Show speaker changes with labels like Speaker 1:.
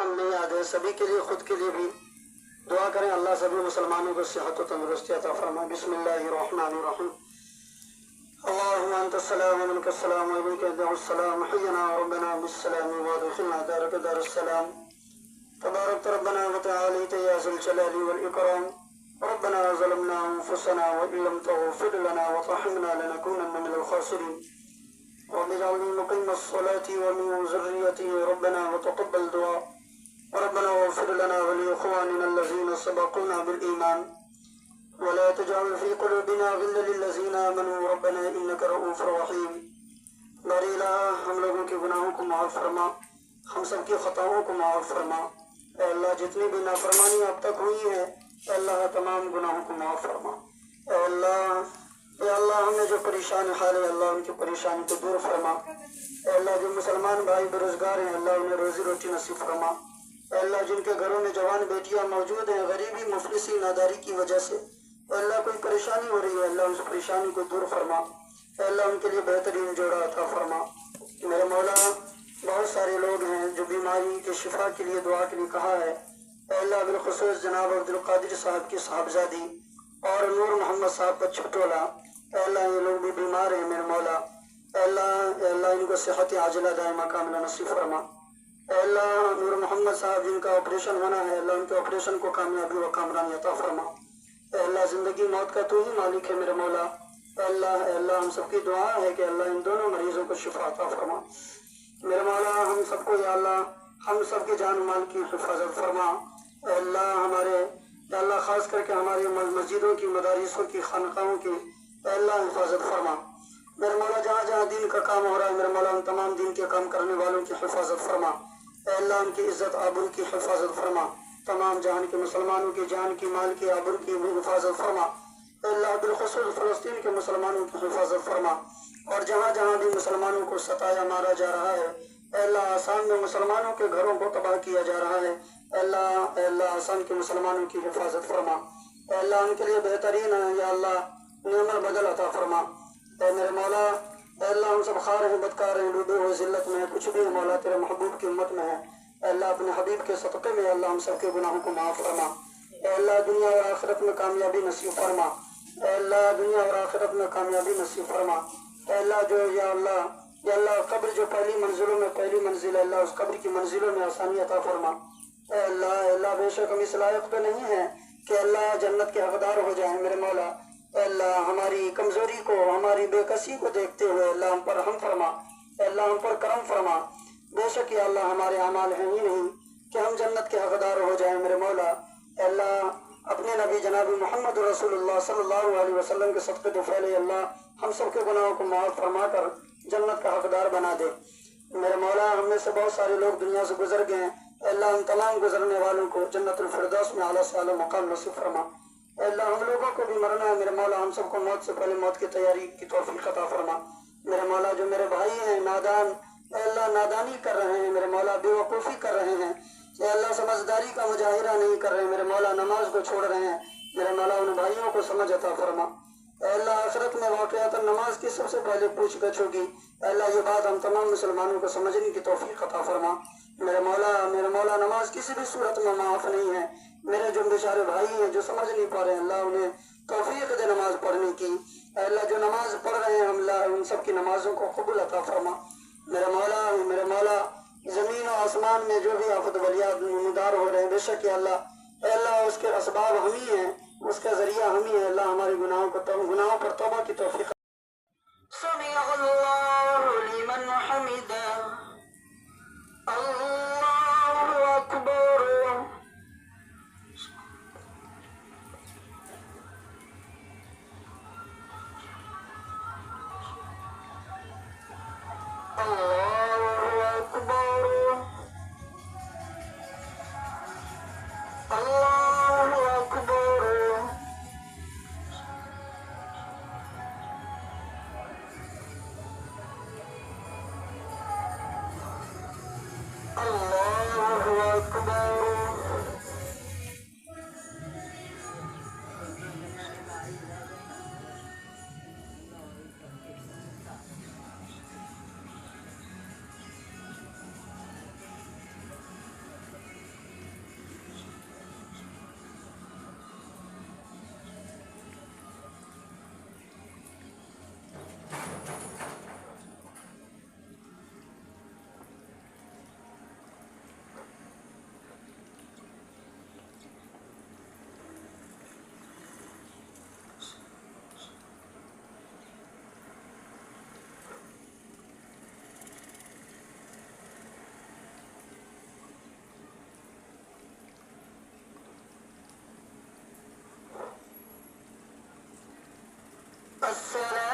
Speaker 1: رمضان نہیں یاد ہے سبھی کے لیے خود کے لیے بھی دعا کریں اللہ سبھی مسلمانوں کو صحت و تندرستی عطا فرمائے. بسم اللہ الرحمن الرحیم. اللهم انت السلام ومنك السلام وإليك يرجع السلام. حينا ربنا بالسلام وادخلنا دارك دار السلام. تبارك ربنا وتعاليت يا ذا الجلال والإكرام. ربنا ظلمنا أنفسنا وإن لم تغفر لنا وترحمنا لنكونن من الخاسرين. رب اجعلني مقيم الصلاة ومن ذريتي ربنا وتقبل دعاء. ربنا اغفر لنا ولإخواننا الذين سبقونا بالإيمان ولا تجعل في قلوبنا غلا للذين آمنوا ربنا إنك رؤوف رحيم. باری الہ ہم لوگوں کے گناہوں کو معاف فرما، ہم سب کی خطاؤں کو معاف فرما. اے اللہ جتنی بھی نافرمانی اب تک ہوئی ہے اے اللہ تمام گناہوں کو معاف فرما. اے اللہ ہمیں جو پریشان حال ہے اللہ ان کی پریشانی کو دور فرما. اے اللہ جو مسلمان بھائی بے روزگار ہیں اللہ انہیں روزی روٹی نصیب فرما. اے اللہ جن کے گھروں میں جوان بیٹیاں موجود ہیں غریبی مفلسی ناداری کی وجہ سے اے اللہ کوئی پریشانی ہو رہی ہے اللہ اس پریشانی کو دور فرما. اے اللہ ان کے لیے بہترین جوڑا عطا فرما. میرے مولا بہت سارے لوگ ہیں جو بیماری کے شفا کے لیے دعا کے لیے کہا ہے. اے اللہ بالخصوص جناب عبدالقادر صاحب کی صاحبزادی اور نور محمد صاحب کا چھٹولا اے اللہ یہ لوگ بھی بیمار ہیں میرے مولا. اے اللہ ان کو صحت عاجلہ دائمہ کاملہ نصیب فرما. اے اللہ نور محمد صاحب جن کا آپریشن ہونا ہے اللہ ان کے آپریشن کو کامیابی و کامرانی عطا فرما. اے اللہ زندگی موت کا تو ہی مالک ہے میرے مولا. اے اللہ ہم سب کی دعا ہے کہ اللہ ان دونوں مریضوں کو شفا عطا فرما. میرے مولا ہم سب کو یا اللہ ہم سب کے جان مال کی حفاظت فرما. اے اللہ خاص کر کے ہماری مسجدوں کی مدارسوں کی خانقاہوں کی اے اللہ حفاظت فرما. میرے مولا جہاں جہاں دین کا کام ہو رہا ہے میرے مولا ان تمام دین کے کام کرنے والوں کی حفاظت فرما. اے اللہ ان کی عزت آبرو کی حفاظت فرما. تمام جہان کے مسلمانوں کی جان کی مال کی آبرو کی بھی حفاظت فرما. اے اللہ بالخصوص فلسطین کے مسلمانوں کی حفاظت فرما. اور جہاں جہاں بھی مسلمانوں کو ستایا مارا جا رہا ہے اے اللہ آسام میں مسلمانوں کے گھروں کو تباہ کیا جا رہا ہے اے اللہ آسام کے مسلمانوں کی حفاظت فرما. اے اللہ ان کے لیے بہترین ہے یا اللہ نعم البدل عطا فرما. اے میرے مولا اے اللہ ہم سب خار ہیں بدکار ہیں ڈوبے ہوئے ذلت میں کچھ بھی مولا تیرے محبوب کی امت میں ہے. اے اللہ اپنے حبیب کے صدقے میں اللہ ہم سب کے گناہوں کو معاف فرما. اے اللہ دنیا اور آخرت میں کامیابی نصیب فرما. اے اللہ دنیا اور آخرت میں کامیابی نصیب فرما. اے اللہ جو یا اللہ قبر جو پہلی منزلوں میں پہلی منزل ہے اللہ اس قبر کی منزلوں میں آسانی عطا فرما. اے اللہ بے شک ہم اس لائق تو نہیں ہیں کہ اللہ جنت کے حقدار ہو جائیں میرے مولا. اے اللہ ہماری کمزوری کو ہماری بے کسی کو دیکھتے ہوئے اللہ ہم پر رحم فرما. اے اللہ ہم پر کرم فرما. بے شک یا اللہ ہمارے اعمال ہیں ہی نہیں کہ ہم جنت کے حقدار ہو جائیں میرے مولا. اے اللہ اپنے نبی جناب محمد رسول اللہ صلی اللہ علیہ وسلم کے صدقے تو پھیلے اللہ ہم سب کے گناہوں کو معاف فرما کر جنت کا حقدار بنا دے. میرے مولا ہم میں سے بہت سارے لوگ دنیا سے گزر گئے ہیں اے اللہ ان تمام گزرنے والوں کو جنت الفردوس میں اعلیٰ سے اعلیٰ مقام نصیب فرما. اے اللہ ہم لوگوں کو بھی مرنا ہے میرے مولا ہم سب کو موت سے پہلے موت کی تیاری کی توفیق عطا فرما. میرے مولا جو میرے بھائی ہیں نادان اے اللہ نادانی کر رہے ہیں میرے مولا بے وقوفی کر رہے ہیں اے اللہ سمجھداری کا مظاہرہ نہیں کر رہے ہیں میرے مولا نماز کو چھوڑ رہے ہیں میرے مولا ان بھائیوں کو سمجھ عطا فرما. اے اللہ آخرت میں واقعات نماز کی سب سے پہلے پوچھ گچھ ہوگی اے اللہ یہ بات ہم تمام مسلمانوں کو سمجھنے کی توفیق عطا فرما. میرے مولا نماز کسی بھی صورت میں معاف نہیں ہے. میرے جو بیچارے بھائی ہیں جو سمجھ نہیں پا رہے ہیں اللہ انہیں توفیق دے نماز پڑھنے کی. اے اللہ جو نماز پڑھ رہے ہیں اللہ ان سب کی نمازوں کو قبول عطا فرما. میرے مولا زمین و آسمان میں جو بھی آفت بلیات نمودار ہو رہے ہیں بے شک اے اللہ اس کے اسباب ہم ہی ہیں اس کا ذریعہ ہم ہی ہیں. اللہ ہمارے گناہوں پر توبہ کی توفیق. سمع اللہ لمن حمدہ اللہ اکبر. اللہ اکبر. اللہ اکبر. اللہ اکبر. السلام